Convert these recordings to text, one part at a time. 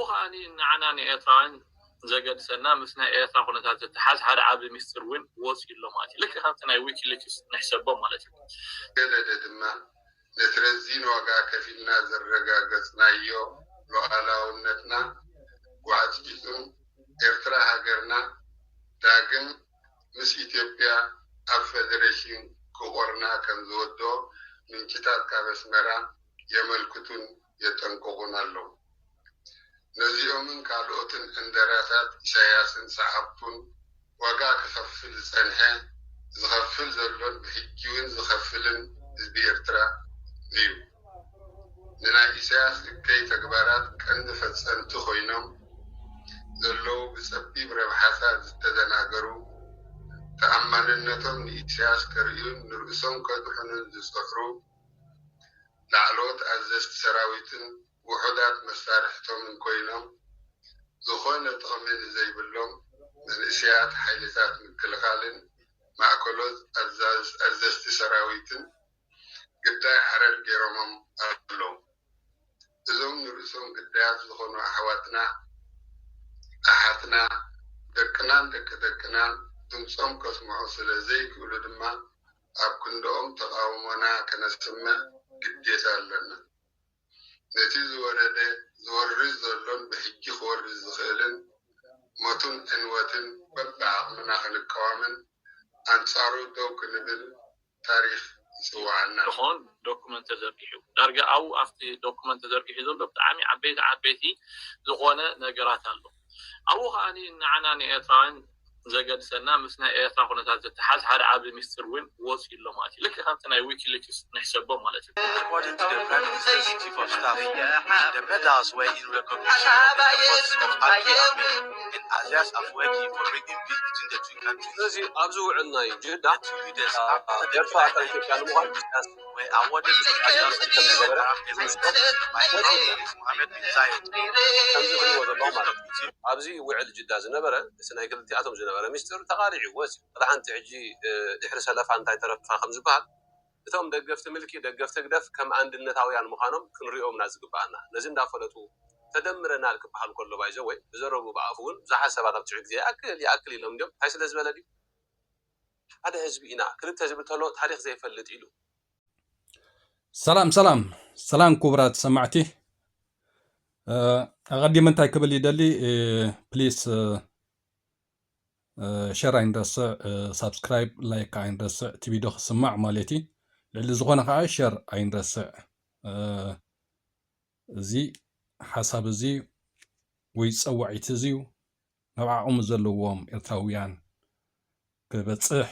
خاني نعناني إطران زجد سنة مسنا إطران قلنا تحس هذا عبد مستر وين وصل له ماتي لك خمسة ويكي لك نحسبه مالتي كده دمنا نترزين وقع كفينا زرقا قصنايو لو على ونتنا وعجيزون إرترا هاجرنا داقن مس إثيوبيا أفدريشن كورنا كان زودو من كتاب كابسمرا يملكتون يتنقون اللو نزيومن كالوتن اندراسات إساياسن صحبتون وقع كخفل سنحة زخفل زلون بحجيون زخفلن بإرترا نيو ننا إساياس كي تكبارات كند فتسن تخوينم زلو بسبب ربحاسات تدناغرو تأماننتهم إساياس كريون نرقصهم كدحنن زصفرو لعلوت أزست سراويتن وحدات مسارحتهم من كوينهم زخوين التغمين زي بلهم من إسيات حيلتات من كل خالن مع كلوز أزست سراويتن قداي حرر جيرومم أهلهم إذن نرسون قدايات زخون وحواتنا أحاتنا دكنان دمسهم كسمعوا سلازيك ولدما أبكندهم تقاومنا كنسمع قديتا لنا نتيجة ورده زوررز زلون بحجي خورز زخيلن متون انواتن ببع مناخ الكوامن أنصارو دوك نبل تاريخ سواعنا لخون دوكمنت تزرقيحو دارجة أو أفتي دوكمنت تزرقيحو زلو بتعامي عبيتي زغونا نقرات اللو أو خاني نعناني إطران زجد سنة مسنا إطران قلنا تحس هذا عبد مستر وين وصل له ماتي لك خمسة ويكي لك نحسبه مالتي According to the Prime Minister's Chief of Staff, the medals were in recognition of the efforts of Abiy Ahmed and Isaias Afwerki for bringing peace between the two countries. ስለዚህ ኣብዚ ውዕልናይ ጅዳ The two leaders after the flight were awarded the Isaias by Prince Mohammed bin Zayed. ከምዚ ክልዎ ዘለኹ ማለት ኣብዚ ውዕል ጅዳ ዝነበረ እቲ ናይ ክልቲኣቶም ዝነበረ ሚስጥር ተቃሪዑ ወፂ ሓንቲ ሕጂ ድሕሪ ሰለፋ እንታይ ተረፋ ከም ዝበሃል እቶም ደገፍቲ ምልኪ ደገፍቲ ግደፍ ከም አንድነታውያን ምዃኖም ክንሪኦም ዝግባአና ነዚ እንዳፈለጡ ተደምረናል ክበሃል ከሎ ባይዘ ወይ ብዘረቡ ብኣፉን ብዙሓት ሰባት ኣብ ትዑ ግዜ ይኣክል ኢሎም እንዲኦም እንታይ ስለ ዝበለ ድዩ ሓደ ህዝቢ ኢና ክልተ ዝብል ተሎ ታሪክ ዘይፈልጥ ኢሉ ሰላም ክቡራት ሰማዕቲ أقدم أنت قبل يدلي بليز شير عين رأس سبسكرايب لايك عين رأس تبي دوخ سماع مالتي اللي زغنا خا شير عين رأس زي حسب زي ويتصوع تزيو نوع زلوهم إرتاويان كبتصح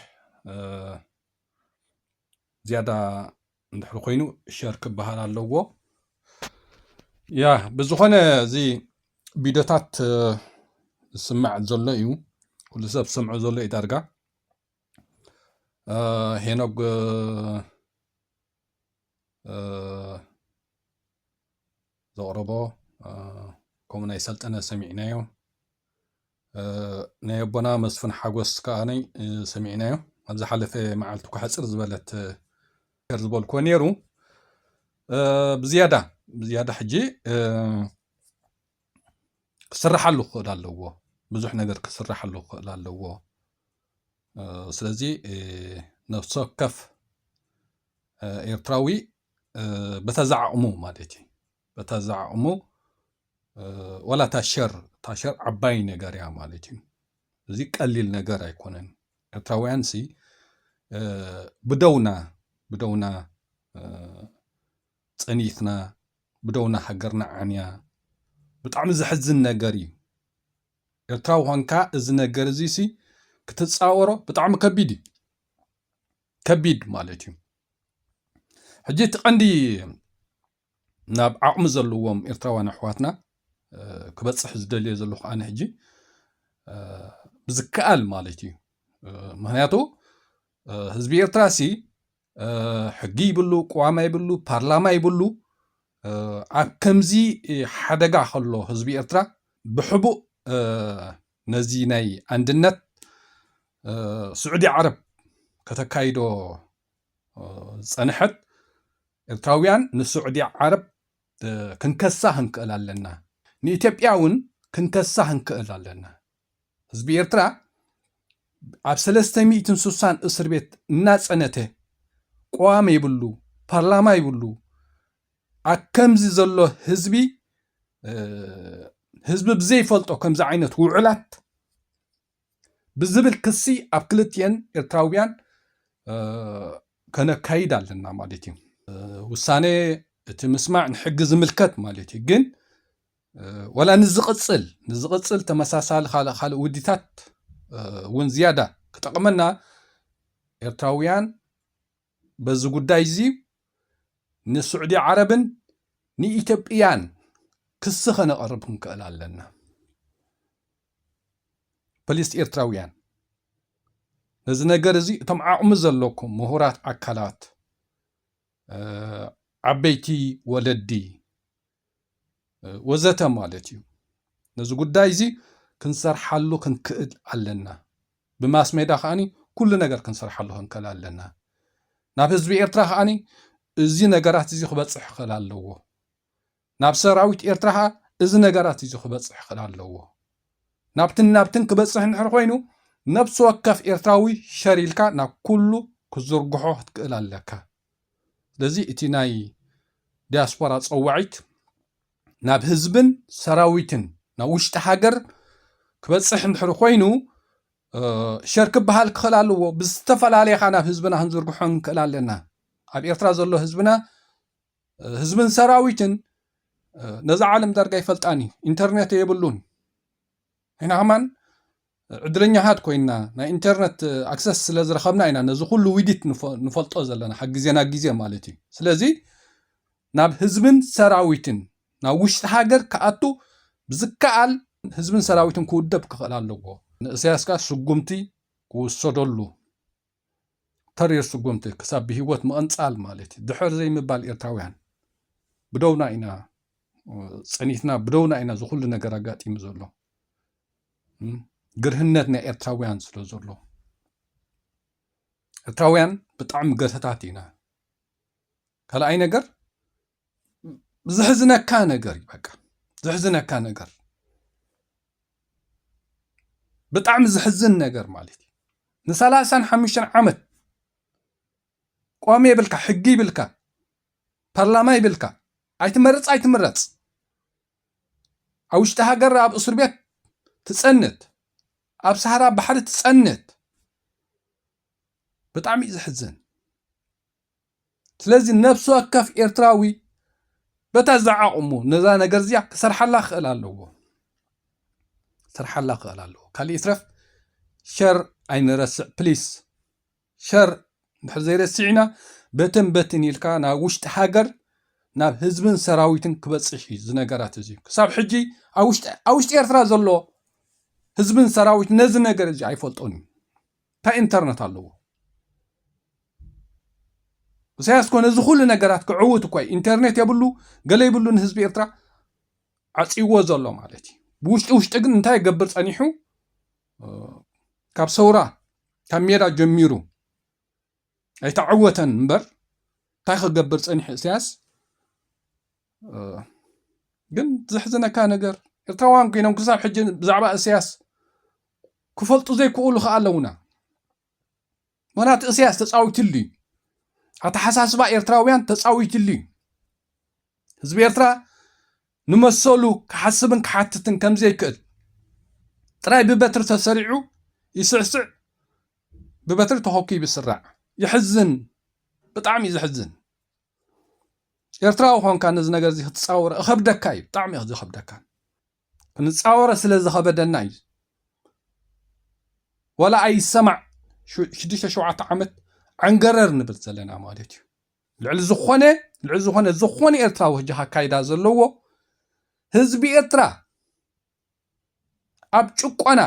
زيادة ندحر خوينو شير كبهار اللوغو يا بزخونه زي بيدتات سمع زليو كل سب سمع زلي درجة هناك زغربو كومنا يسالت أنا سمعناه نيبنا مسفن حاجوس كاني سمعناه هذا حلف معلتو كحصر زبلت كرزبول كونيرو بزيادة حجي كسرح له خد اللوه بزح نقدر كسرح له خد اللوه سلزي نفسه كف إيرتراوي بتزعمه مالتي بتزعمه ولا تشر عباي نجار يا مالتي زي قليل نجار يكونن إيرتراويان سي بدونا صنيثنا بدونا حجرنا عنيا بطعم زحزن نجاري إرتراو هنكا إز نجار زيسي كتتصاورو بطعم كبيد مالتي حجيت عندي ناب عقم زلوهم إرتراوان أحواتنا كبتصح زدلي زلوخ أنا حجي بزكال مالتي مهنياتو حزبي إرتراسي حقي يبلو قوامة يبلو بارلاما يبلو كمزي حدقا خلو حزبي إرترا بحبو نزيناي عندنت سعودي عرب كتكايدو صنحت إرتراويان نسعودي عرب كنكسا هنكالالنا ንኢትዮጵያውን ክንከሳህ ንክእል ኣለና ህዝቢ ኤርትራ ኣብ 360 እስር ቤት እናጸነተ ቋም ይብሉ ፓርላማ ይብሉ ኣከምዚ ዘሎ ህዝቢ ብዘይፈልጦ ከምዚ ዓይነት ውዕላት ብዝብል ክሲ ኣብ ክልትየን ኤርትራውያን ከነካይድ ኣለና ማለት እዩ ውሳኔ እቲ ምስማዕ ንሕጊ ዝምልከት ማለት እዩ ግን ወላ ንዝቕፅል ተመሳሳሊ ካልእ ውዲታት እውን ዝያዳ ክጠቕመና ኤርትራውያን በዚ ጉዳይ እዚ ንስዑዲ ዓረብን ንኢትዮጵያን ክሲ ከነቐርብ ክንክእል ኣለና ፖሊስ ኤርትራውያን ነዚ ነገር እዚ እቶም ዓቕሚ ዘለኩም ምሁራት ኣካላት ዓበይቲ ወለዲ ወዘተ ማለት እዩ ነዚ ጉዳይ እዚ ክንሰርሓሉ ክንክእል ኣለና ብማስ ሜዳ ከዓኒ ኩሉ ነገር ክንሰርሓሉ ክንክእል ኣለና ናብ ህዝቢ ኤርትራ ከዓኒ እዚ ነገራት እዚ ክበፅሕ ክእል ኣለዎ ናብ ሰራዊት ኤርትራ እዚ ነገራት እዚ ክበፅሕ ክእል ኣለዎ ናብትን ክበፅሕ እንድሕር ኮይኑ ነብሲ ወከፍ ኤርትራዊ ሸሪልካ ናብ ኩሉ ክዝርግሖ ክትክእል ኣለካ ስለዚ እቲ ናይ ዲያስፖራ ፀዋዒት ናብ ህዝብን ሰራዊትን ናብ ውሽጢ ሃገር ክበፅሕ እንድሕር ኮይኑ ሸር ክበሃል ክኽእል ኣለዎ ብዝተፈላለየ ናብ ህዝብና ክንዝርግሖ ንክእል ኣለና ኣብ ኤርትራ ዘሎ ህዝብን ሰራዊትን ነዚ ዓለም ዳርጋ ይፈልጣኒ ኢንተርኔት የብሉን ኢና ከማን ዕድለኛሃት ኮይና ናይ ኢንተርኔት ኣክሰስ ስለ ዝረኸብና ኢና ነዚ ኩሉ ዊዲት ንፈልጦ ዘለና ሓጊዜና ግዜ ማለት እዩ ስለዚ ናብ ህዝብን ሰራዊትን ናብ ውሽጢ ሃገር ክኣቱ ብዝከኣል ህዝብን ሰራዊትን ክውደብ ክኽእል ኣለዎ ንእስያስካ ስጉምቲ ክውሰደሉ ተሪር ስጉምቲ ክሳብ ብሂወት ምቕንፃል ማለት እዩ ድሕር ዘይምባል ኤርትራውያን ብደውና ኢና ፀኒትና ብደውና ኢና ዝኩሉ ነገር ኣጋጢሙ ዘሎ ግርህነት ናይ ኤርትራውያን ስለ ዘሎ ኤርትራውያን ብጣዕሚ ገርህታት ኢና ካልኣይ ነገር ዝሕዝነካ ነገር በቃ ዝሕዝነካ ነገር ብጣዕሚ ዝሕዝን ነገር ማለት እዩ ን35 ዓመት ቋሚ ይብልካ ሕጊ ይብልካ ፓርላማ ይብልካ ኣይትመረፅ ኣብ ውሽጢ ሃገር ኣብ እስር ቤት ትጸንት ኣብ ሰሃራ ባሕሪ ትጸንት ብጣዕሚ ዝሕዝን ስለዚ ነብሲ ወከፍ ኤርትራዊ በታ ዝዓቕሙ ነዛ ነገር እዚኣ ክሰርሓላ ክእል ኣለዎ ካልእ ይትረፍ ሸር ኣይንረስዕ ፕሊስ ሸር ድሕር ዘይረሲዕና በትን ኢልካ ናብ ውሽጢ ሃገር ናብ ህዝብን ሰራዊትን ክበፅሕ እዩ ዝነገራት እዚ ክሳብ ሕጂ ኣብ ውሽጢ ኤርትራ ዘሎ ህዝብን ሰራዊት ነዚ ነገር እዚ ኣይፈልጦን እዩ እንታይ ኢንተርኔት ኣለዎ ኢሳያስ ኮነ እዚ ኩሉ ነገራት ክዕውት እኳ ኢንተርኔት የብሉ ገለ ይብሉ ንህዝቢ ኤርትራ ዓፂዎ ዘሎ ማለት እዩ ብውሽጢ ግን እንታይ ይገብር ፀኒሑ ካብ ሰውራ ካብ ሜዳ ጀሚሩ ኣይተዓወተን እምበር እንታይ ክገብር ፀኒሑ ኢሳያስ ግን ዝሕዝነካ ነገር ኤርትራውያን ኮይኖም ክሳብ ሕጂ ብዛዕባ ኢሳያስ ክፈልጡ ዘይክእሉ ኣለውና ምክንያቱ ኢሳያስ ተፃዊትሉ ኣተሓሳስባ ኤርትራውያን ተፃዊትሉ ህዝቢ ኤርትራ ንመሰሉ ክሓስብን ክሓትትን ከምዘይክእል ጥራይ ብበትሪ ተሰሪዑ ይስዕስዕ ብበትሪ ተኸኪቡ ይስራዕ ይሕዝን ብጣዕሚ ዝሕዝን ኤርትራዊ ኮንካ ነዚ ነገር እዚ ክትፃወረ እኸብደካ እዩ ብጣዕሚ ዝኸብደካ ክንፃወረ ስለ ዝኸበደና እዩ ወላ ኣይሰማዕ 6-7 ዓመት ዓንገረር ንብል ዘለና ማለት እዩ ልዕሊ ዝኾነ ኤርትራዊ ሕጂ ካይዳ ዘለዎ ህዝቢ ኤርትራ ኣብ ጭቆና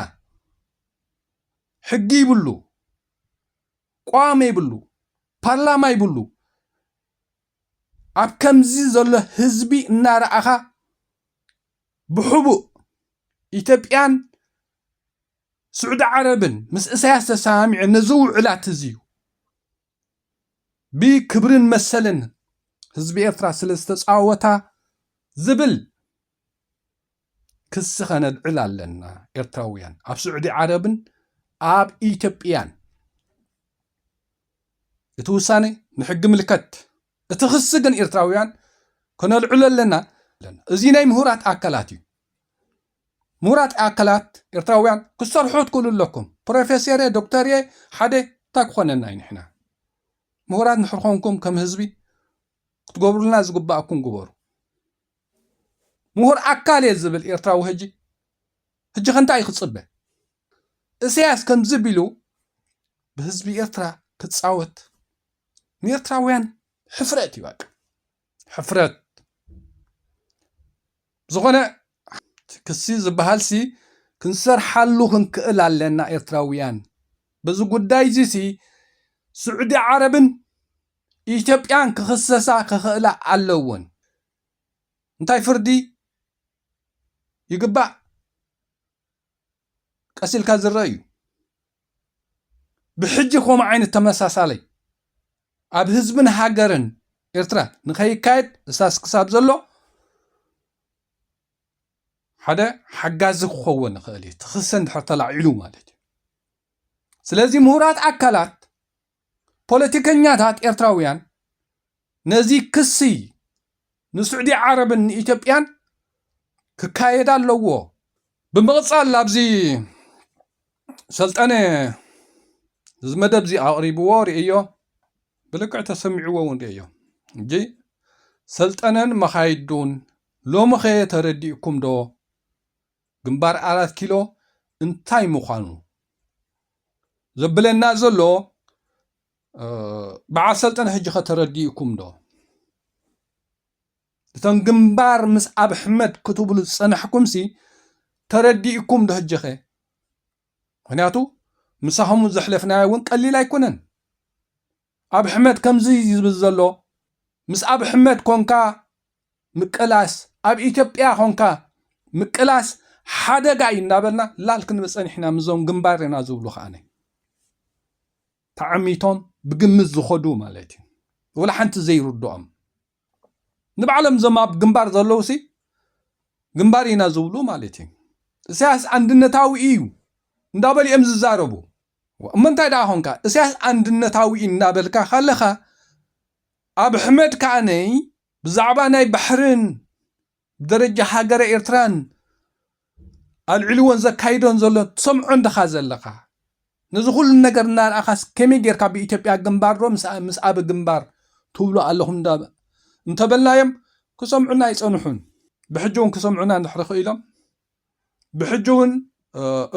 ሕጊ ይብሉ ቋሚ ይብሉ ፓርላማ ይብሉ ኣብ ከምዚ ዘሎ ህዝቢ እናረኣኻ ብሕቡእ ኢትዮጵያን ስዑድ ዓረብን ምስ ኢሳያስ ተሰማሚዑ ነዚ ውዕላት እዚዩ ብክብርን መሰልን ህዝቢ ኤርትራ ስለ ዝተፃወታ ዝብል ክስ ኸነልዕል ኣለና ኤርትራውያን ኣብ ስዑዲ ዓረብን ኣብ ኢትዮጵያን እቲ ውሳኔ ንሕጊ ምልከት እቲ ክስ ግን ኤርትራውያን ከነልዕል ኣለና እዚ ናይ ምሁራት ኣካላት እዩ ምሁራት ኣካላት ኤርትራውያን ክሰርሑ ትክእሉ ኣለኩም ፕሮፌሰር ዶክተር ሓደ ታክኾነና ይንሕና ምሁራት ንሕርኾንኩም ከም ህዝቢ ክትገብሩልና ዝግባአኩም ግበሩ ምሁር ኣካል ዝብል ኤርትራዊ ሕጂ ከንታይ ክጽበ ኢሳያስ ከም ዝብሉ ብህዝቢ ኤርትራ ክጻወት ንኤርትራውያን ሕፍረት ይባቅ ሕፍረት ዝኾነ ክሲ ዝበሃልሲ ክንሰርሓሉ ክንክእል ኣለና ኤርትራውያን በዚ ጉዳይ እዚ ስዑዲ ዓረብን ኢትዮጵያን ክኽሰሳ ክኽእላ ኣለውን እንታይ ፍርዲ ይግባእ ቀሲልካ ዝረአዩ ብሕጂ ከምኡ ዓይነት ተመሳሳለይ ኣብ ህዝብን ሃገርን ኤርትራ ንኸይካየድ እሳስ ክሳብ ዘሎ ሓደ ሓጋዚ ክኸውን ይኽእል እዩ ትኽሰ እንድሕር ተላዒሉ ማለት እዩ ስለዚ ምሁራት ኣካላት ፖለቲከኛታት ኤርትራውያን ነዚ ክሲ ንስዑዲ ዓረብን ንኢትዮጵያን ክካየድ ኣለዎ ብምቕፃል ኣብዚ ሰልጠነ ዝመደብ እዚ ኣቕሪብዎ ርእዮ ብልክዕ ተሰሚዕዎ እውን ርእዮ እንጂ ሰልጠነን መኻይዱን ሎሚ ኸ ተረዲእኩም ዶ ግንባር 4 ኪሎ እንታይ ምዃኑ ዘብለና ዘሎ በዓል ሰልጠነ ሕጂ ከተረዲእኩም ዶ እተን ግንባር ምስ ኣብ ኣሕመድ ክትብሉ ዝፀናሕኩምሲ ተረዲእኩም ዶ ሕጂ ኸ ምክንያቱ ምሳኹም ዘሕለፍናዮ እውን ቀሊል ኣይኮነን ኣብ ኣሕመድ ከምዚ ዝብል ዘሎ ምስ ኣብ ኣሕመድ ኮንካ ምቅላስ ኣብ ኢትዮጵያ ኮንካ ምቅላስ ሓደጋ እዩ እናበልና ላል ክንበፀኒሕና ምዞም ግንባር ኢና ዝብሉ ከዓነ ተዓሚቶም ብግምት ዝኸዱ ማለት እዩ ወላ ሓንቲ ዘይርድኦም ንባዕሎም ዞም ኣብ ግንባር ዘለውሲ ግንባር ኢና ዝብሉ ማለት እዩ ኢሳያስ አንድነታዊ እዩ እንዳበሊኦም ዝዛረቡ እምንታይ ደኣ ኾንካ ኢሳያስ አንድነታዊ እናበልካ ካለኻ ኣብ ኣሕመድ ከዓነይ ብዛዕባ ናይ ባሕርን ብደረጃ ሃገረ ኤርትራን ኣልዕልዎን ዘካይዶን ዘሎ ትሰምዖ እንደኻ ዘለኻ ነዚ ኩሉ ነገር እናርኣኻስ ከመይ ጌርካ ብኢትዮጵያ ግንባር ዶ ምስ ኣብ ግንባር ትብሉ ኣለኹም እንተበልናዮም ክሰምዑና ይፀንሑን ብሕጂ እውን ክሰምዑና እንድሕር ክኢሎም ብሕጂ እውን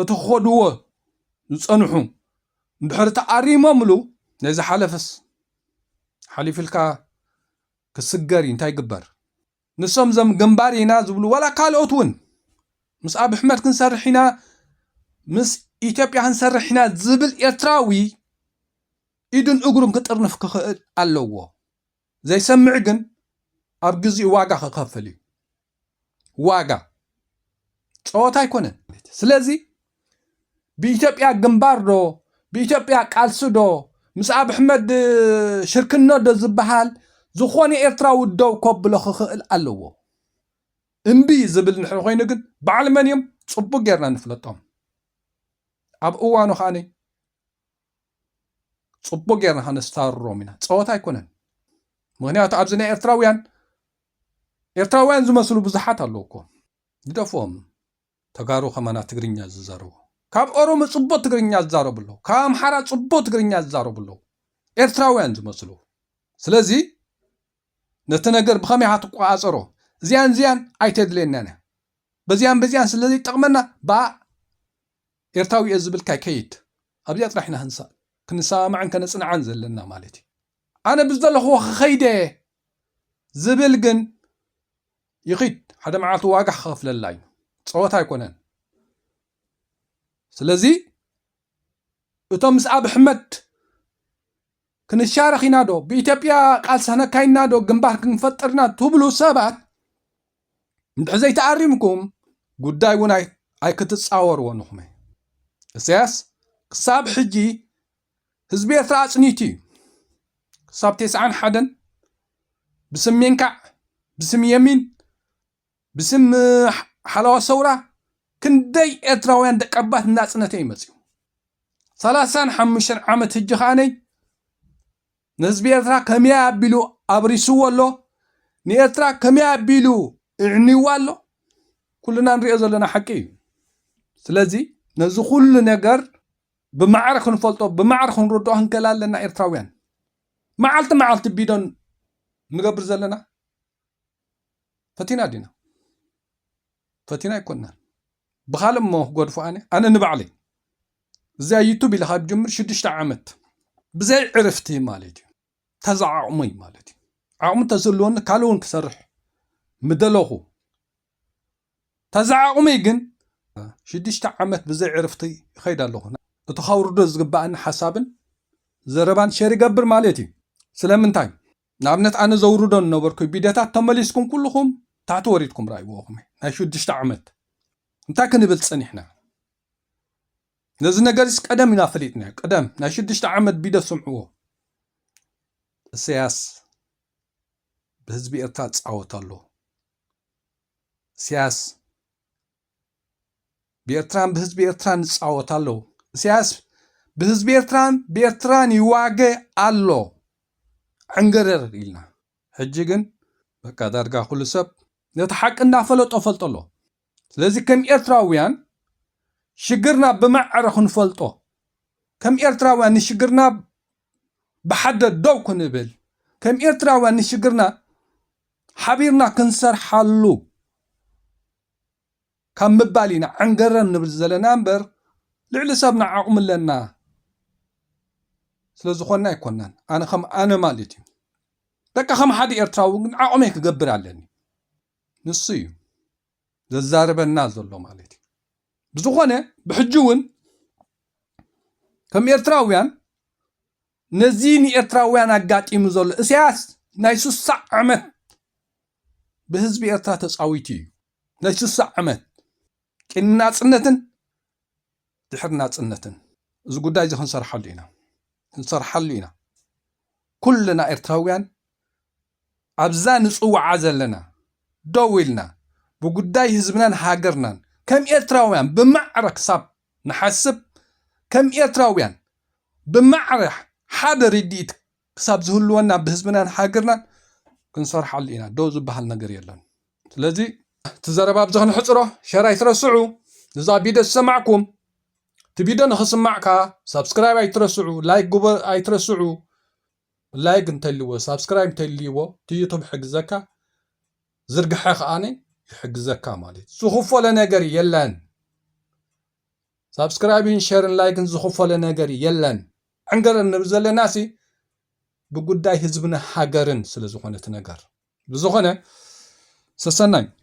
እቲ ክኸድዎ ዝፀንሑ እንድሕር ተኣሪሞምሉ ነዚ ሓለፍስ ሓሊፍልካ ክስገር እንታይ ግበር ንሶም ዘም ግንባር ኢና ዝብሉ ወላ ካልኦት እውን ምስ ኣብ ኣሕመድ ክንሰርሕ ኢና ምስ ኢትዮጵያ ክንሰርሕ ኢና ዝብል ኤርትራዊ ኢዱን እግሩን ክጥርንፍ ክኽእል ኣለዎ ዘይሰምዕ ግን ኣብ ግዚኡ ዋጋ ክኸፍል እዩ ዋጋ ፀወታ ኣይኮነን ስለዚ ብኢትዮጵያ ግንባር ዶ ብኢትዮጵያ ቃልሲ ዶ ምስ ኣብ ኣሕመድ ሽርክኖ ዶ ዝበሃል ዝኾነ ኤርትራዊ ደው ከብሎ ክኽእል ኣለዎ እምቢ ዝብል ንሕር ኮይኑ ግን በዓል መን እዮም ፅቡቅ ጌርና ንፍለጦም ኣብ እዋኑ ከዓነ ፅቡቅ ጌርና ከነስታርሮም ኢና ፀወታ ኣይኮነን ምክንያቱ ኣብዚ ናይ ኤርትራውያን ዝመስሉ ብዙሓት ኣለዉ እኮ ይደፍኦም ተጋሩ ከማና ትግርኛ ዝዛረቡ ካብ ኦሮሞ ፅቡቅ ትግርኛ ዝዛረቡ ኣለዉ ካብ ኣምሓራ ፅቡቅ ትግርኛ ዝዛረቡ ኣለዉ ኤርትራውያን ዝመስሉ ስለዚ ነቲ ነገር ብኸመይ ክትቆፃፀሮ እዚያን ኣይተድልየናና በዚያን ስለዚ ይጠቕመና ኤርትራዊ ዝብልካ ከይድ ኣብዚያ ጥራሕ ኢና ክንሰማዕን ከነፅንዓን ዘለና ማለት እዩ ኣነ ብዝደለኽዎ ክኸይደ ዝብል ግን ይኺድ ሓደ መዓልቲ ዋጋ ክኸፍለላ እዩ ፀወታ ኣይኮነን ስለዚ እቶም ምስ ኣብ ኣሕመድ ክንሻረኽ ኢና ዶ ብኢትዮጵያ ቃልሲ ነካይና ዶ ግንባር ክንፈጥርና ትብሉ ሰባት እንድሕ ዘይተኣሪምኩም ጉዳይ እውን ኣይክትፃወርዎ ንኹመ ኢሳያስ ክሳብ ሕጂ ህዝቢ ኤርትራ ኣፅኒቱ እዩ ክሳብ 91 ብስም ሜንካዕ ብስም የሚን ብስም حلوة سورة كندي إتراويان دقبات ناصنتي يمسيو 35 عامت هجخاني نزبي إترا كميا بيلو أبريسو والله نيترا كميا بيلو إعني والله كلنا نريد لنا حكي سلازي نزو كل نجار بمعرخ نفلطو بمعرخ نردو هنكلال لنا إرتراويان معلت بيدون نقبر زلنا فتينا دينا فتينا يكوننا بخالم مو قدفو أنا نبعلي زي يوتيوب اللي خاب جمر شدشت عمت بزي عرفتي مالتي تزع عمي مالتي عمي تزلون كالون كسرح مدلوخو تزع عمي جن شدشت عمت بزي عرفتي خيدا له تخاور دوز قبان حسابن زربان شيري قبر مالتي سلام تايم نابنت أنا زوردون نوبركو بيديتا تمليسكم كلكم تعتو وريدكم رأي بوخم هاي شدشت عمت انتا كنبلت احنا نزنا قريس قدم ينافليتنا قدم ناشدشت عمد بيدا سمعوه السياس بهزبي إرتاد صعوت الله سياس بإرتران بهزبي إرتران صعوت الله سياس بهزبي إرتران بإرتران يواجه الله عنقرر إلنا حجيقن بكا دارقا كل سب نتحق إننا فلط أفلط الله لذي كم إرتراويان شجرنا بمعرخ نفلطه كم إرتراويان شجرنا بحدد دو كنبل كم إرتراويان شجرنا حبيرنا كنسر حلو كم مبالينا عنقرن نبزلنا نمبر لعل سابنا عقم لنا سلازخونا يكونن أنا مالتي دكا خم حد إرتراويان عقميك قبر عليني نصيو زارب الناس له مالتي بزخونه بحجون كم إرتراويان نزيني إرتراويان أقات إمزول إسياس نايسو السعمت بهزبي إرترا تصاويتي نايسو السعمت كنا صنتن دحرنا صنتن إذا قد إذا نصرح لنا كلنا إرتراويان أبزان نصوع عزل لنا دويلنا بقداي هزبنا هاجرنا كم إرتراويان بمعرك صاب نحسب كم إرتراويان بمعرح حدا رديت صاب زهلونا بهزبنا هاجرنا كنصرح علينا دوز بحالنا قريلا لذي تزرباب زخن حصره شراي ترسعوا إذا بيدا سمعكم تبيدا نخسمعك سبسكرايب أي ترسعوا لايك قبر أي ترسعوا لايك انتليو سبسكرايب انتليو تيتم حق زكا زرق حق آني حق زكا مالي زخوف ولا نقري يلان سبسكرايبين شيرن لايكن زخوف ولا نقري يلان عنقر النبزل ناسي بقداي هزبنا حقرن سلزخونة نقر بزخونة سسناي